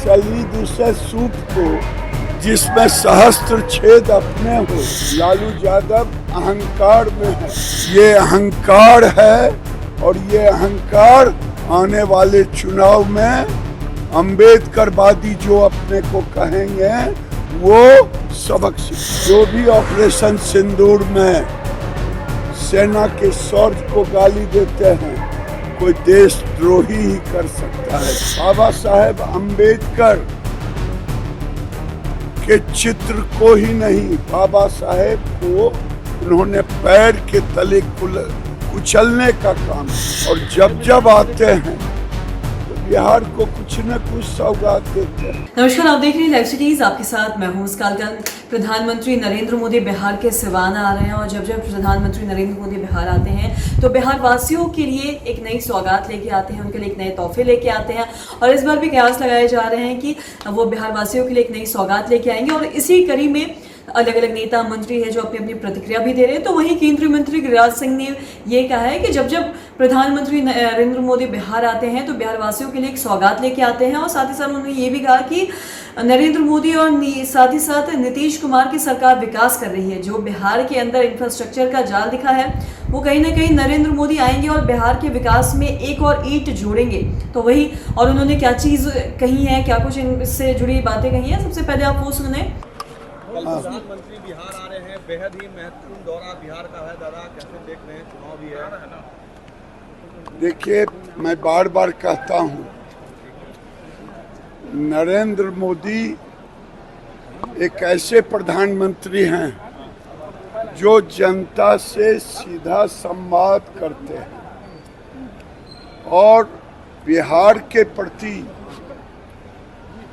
चलनी दूसरे सूप को जिसमें सहस्त्र छेद अपने हो। लालू यादव अहंकार में है, ये अहंकार है और ये अहंकार आने वाले चुनाव में अम्बेडकरवादी जो अपने को कहेंगे वो सबक सीख। जो भी ऑपरेशन सिंदूर में सेना के शौर्य को गाली देते हैं कोई देशद्रोही ही कर सकता है। बाबा साहेब अम्बेडकर के चित्र को ही नहीं, बाबा साहेब को उन्होंने पैर के तले कुचलने का काम। और जब जब आते हैं तो बिहार को कुछ न कुछ सौगात देते हैं। नमस्कार, आप देख रहे हैं लाइव सिटीज, आपके साथ मैं हूं कालगन। प्रधानमंत्री नरेंद्र मोदी बिहार के सिवान आ रहे हैं और जब जब प्रधानमंत्री नरेंद्र मोदी बिहार आते हैं तो बिहार वासियों के लिए एक नई सौगात लेके आते हैं, उनके लिए एक नए तोहफे लेके आते हैं। और इस बार भी कयास लगाए जा रहे हैं कि वो बिहार वासियों के लिए एक नई सौगात लेके आएंगे। और इसी कड़ी में अलग अलग नेता मंत्री हैं जो अपनी अपनी प्रतिक्रिया भी दे रहे हैं। तो वहीं केंद्रीय मंत्री गिरिराज सिंह ने ये कहा है कि जब जब प्रधानमंत्री नरेंद्र मोदी बिहार आते हैं तो बिहार वासियों के लिए एक सौगात लेके आते हैं। और साथ ही साथ उन्होंने ये भी कहा कि नरेंद्र मोदी और साथ ही साथ नीतीश कुमार की सरकार विकास कर रही है। जो बिहार के अंदर इंफ्रास्ट्रक्चर का जाल दिखा है वो कहीं ना कहीं नरेंद्र मोदी आएंगे और बिहार के विकास में एक और ईंट जोड़ेंगे। तो वही, और उन्होंने क्या चीज़ कही है, क्या कुछ इनसे जुड़ी बातें कही हैं, सबसे पहले आप वो सुने। प्रधानमंत्री बिहार आ रहे हैं, बेहद ही महत्वपूर्ण दौरा बिहार का है। दादा कैसे देख रहे हैं, चुनाव भी है। देखिए, मैं बार बार कहता हूँ नरेंद्र मोदी एक ऐसे प्रधानमंत्री हैं जो जनता से सीधा संवाद करते हैं और बिहार के प्रति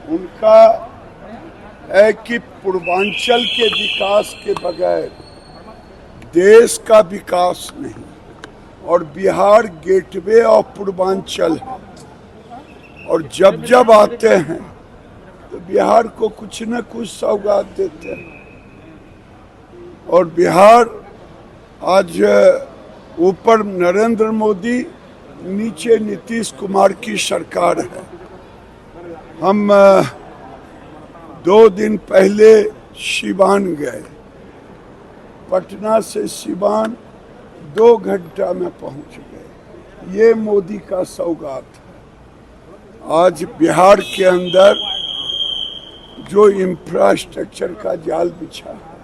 उनका है कि पूर्वांचल के विकास के बगैर देश का विकास नहीं, और बिहार गेटवे ऑफ पूर्वांचल है। और जब जब आते हैं तो बिहार को कुछ न कुछ सौगात देते हैं। और बिहार आज ऊपर नरेंद्र मोदी, नीचे नीतीश कुमार की सरकार है। हम 2 दिन पहले सिवान गए, पटना से सिवान 2 घंटा में पहुंच गए। ये मोदी का सौगात है। आज बिहार के अंदर जो इंफ्रास्ट्रक्चर का जाल बिछा है,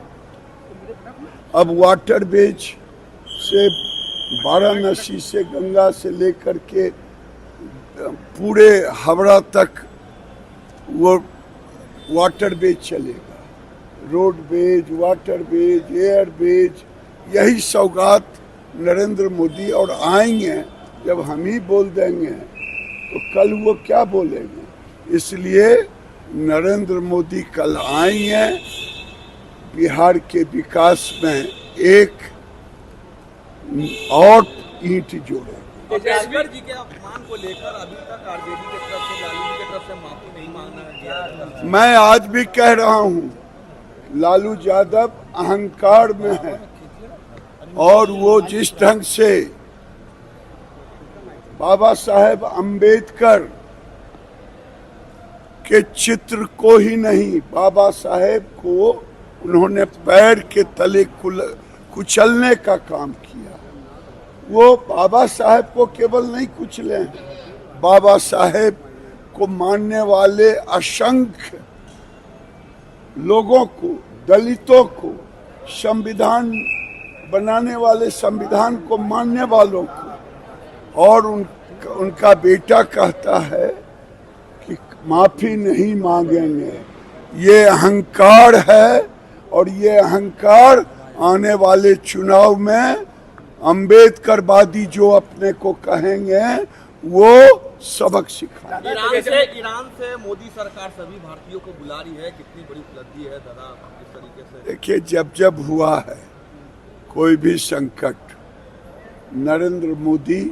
अब वाटर बेज से वाराणसी से गंगा से लेकर के पूरे हावड़ा तक वो वाटर बेज चलेगा। Roadways, waterways, airways, यही सौगात नरेंद्र मोदी। और आएंगे जब हम ही बोल देंगे तो कल वो क्या बोलेंगे। इसलिए नरेंद्र मोदी कल आएंगे, बिहार के विकास में एक और ईंट जोड़ेंगे। केजरीवाल जी के अपमान को लेकर अभी तक आरजेडी की तरफ से, लालू जी की तरफ से माफी नहीं मांगना गया। मैं आज भी कह रहा हूं लालू यादव अहंकार में है और वो जिस ढंग से बाबा साहेब अम्बेडकर के चित्र को ही नहीं, बाबा साहेब को उन्होंने पैर के तले कुचलने का काम किया। वो बाबा साहेब को केवल नहीं कुचले, बाबा साहेब को मानने वाले असंख्य लोगों को, दलितों को, संविधान बनाने वाले संविधान को मानने वालों को। और उनका बेटा कहता है कि माफी नहीं मांगेंगे। ये अहंकार है और ये अहंकार आने वाले चुनाव में अम्बेडकरवादी जो अपने को कहेंगे वो सबक सिखा। ईरान से मोदी सरकार सभी भारतीयों को बुला रही है, कितनी बड़ी उपलब्धि है दादा किस तरीके से? देखिए, जब जब हुआ है कोई भी संकट, नरेंद्र मोदी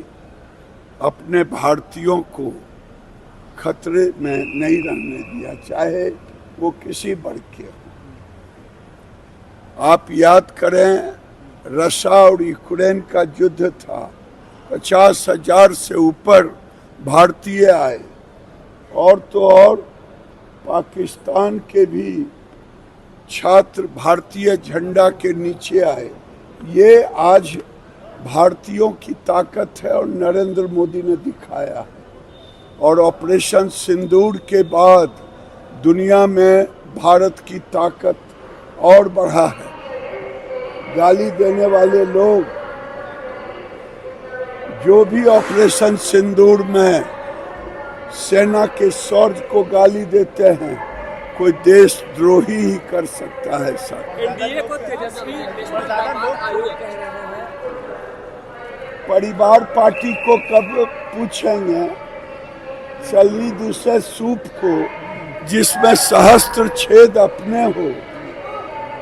अपने भारतीयों को खतरे में नहीं रहने दिया, चाहे वो किसी वर्ग के हो। आप याद करें, रशिया और यूक्रेन का युद्ध था, 50,000 से ऊपर भारतीय आए और तो और पाकिस्तान के भी छात्र भारतीय झंडा के नीचे आए। ये आज भारतीयों की ताकत है और नरेंद्र मोदी ने दिखाया है। और ऑपरेशन सिंदूर के बाद दुनिया में भारत की ताकत और बढ़ा है। गाली देने वाले लोग जो भी ऑपरेशन सिंदूर में सेना के शौर्य को गाली देते हैं, कोई देशद्रोही ही कर सकता है सर। एनडीए को तेजस्वी आयोग कह रहे हैं। परिवार पार्टी को कब पूछेंगे चलनी दूसरे सूप को जिसमें सहस्त्र छेद अपने हो।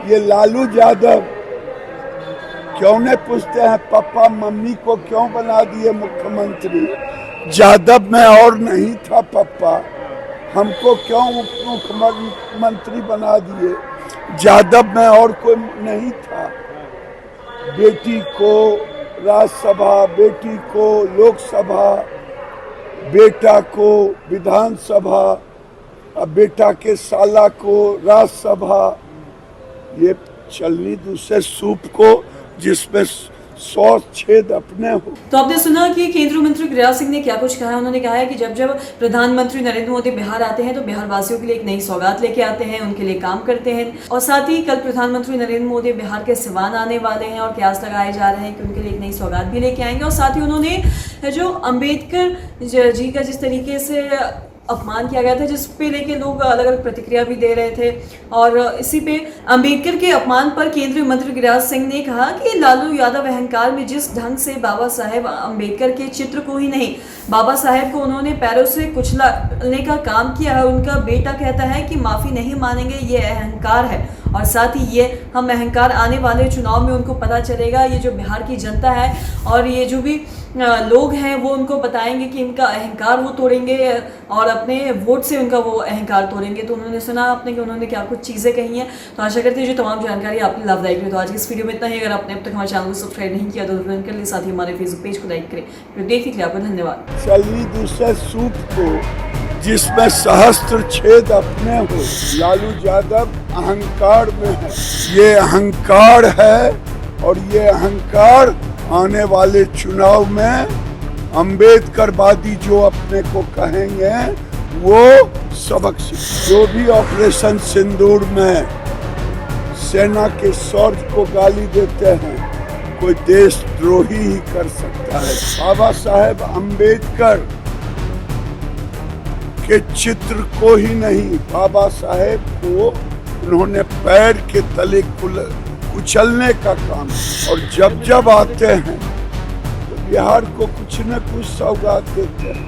ये लालू यादव क्यों नहीं पूछते हैं पापा मम्मी को क्यों बना दिए मुख्यमंत्री? यादव में और नहीं था पापा, हमको क्यों मुख्यमंत्री बना दिए? यादव में और कोई नहीं था। बेटी को राज्यसभा, बेटी को लोकसभा, बेटा को विधानसभा, बेटा के साला को राज्यसभा। ये चलनी दूसरे सूप को जिसमें 100 छेद अपने हो। तो आपने सुना कि केंद्रीय मंत्री गिरिराज सिंह ने क्या कुछ कहा है। उन्होंने कहा है कि जब जब प्रधानमंत्री नरेंद्र मोदी बिहार आते हैं तो बिहार वासियों के लिए एक नई सौगात लेके आते हैं, उनके लिए काम करते हैं। और साथ ही कल प्रधानमंत्री नरेंद्र मोदी बिहार के सिवान आने वाले हैं और कयास लगाए जा रहे हैं कि उनके लिए एक नई सौगात भी लेके आएंगे। और साथ ही उन्होंने जो अम्बेडकर जी का जिस तरीके से अपमान किया गया था, जिस पे लेके लोग अलग अलग प्रतिक्रिया भी दे रहे थे, और इसी पे अंबेडकर के अपमान पर केंद्रीय मंत्री गिरिराज सिंह ने कहा कि लालू यादव अहंकार में जिस ढंग से बाबा साहेब अंबेडकर के चित्र को ही नहीं, बाबा साहेब को उन्होंने पैरों से कुचलने का काम किया है। उनका बेटा कहता है कि माफी नहीं मानेंगे, ये अहंकार है। और साथ ही ये हम अहंकार आने वाले चुनाव में उनको पता चलेगा। ये जो बिहार की जनता है और ये जो भी लोग हैं वो उनको बताएंगे कि इनका अहंकार वो तोड़ेंगे और अपने वोट से उनका वो अहंकार तोड़ेंगे। तो उन्होंने सुना आपने कि उन्होंने क्या कुछ चीज़ें कही हैं। तो आशा करते हैं जो तमाम जानकारी आपने लाभदायक रही। तो आज की इस वीडियो में इतना ही। अगर आपने अब तक हमारे चैनल को सब्सक्राइब नहीं किया तो तुरंत कर लिए, साथ ही हमारे फेसबुक पेज को लाइक करें। तो देखने के लिए आपका धन्यवाद। चलनी दूसरे सूप को जिसमें सहस्त्र छेद अपने हो। लालू यादव अहंकार में है, ये अहंकार है और ये अहंकार आने वाले चुनाव में अम्बेडकरवादी जो अपने को कहेंगे वो सबक सीख। जो भी ऑपरेशन सिंदूर में सेना के शौर्य को गाली देते हैं, कोई देशद्रोही ही कर सकता है। बाबा साहेब अम्बेडकर के चित्र को ही नहीं, बाबा साहेब को उन्होंने पैर के तले कुचलने का काम। और जब जब आते हैं तो बिहार को कुछ न कुछ सौगात देते हैं।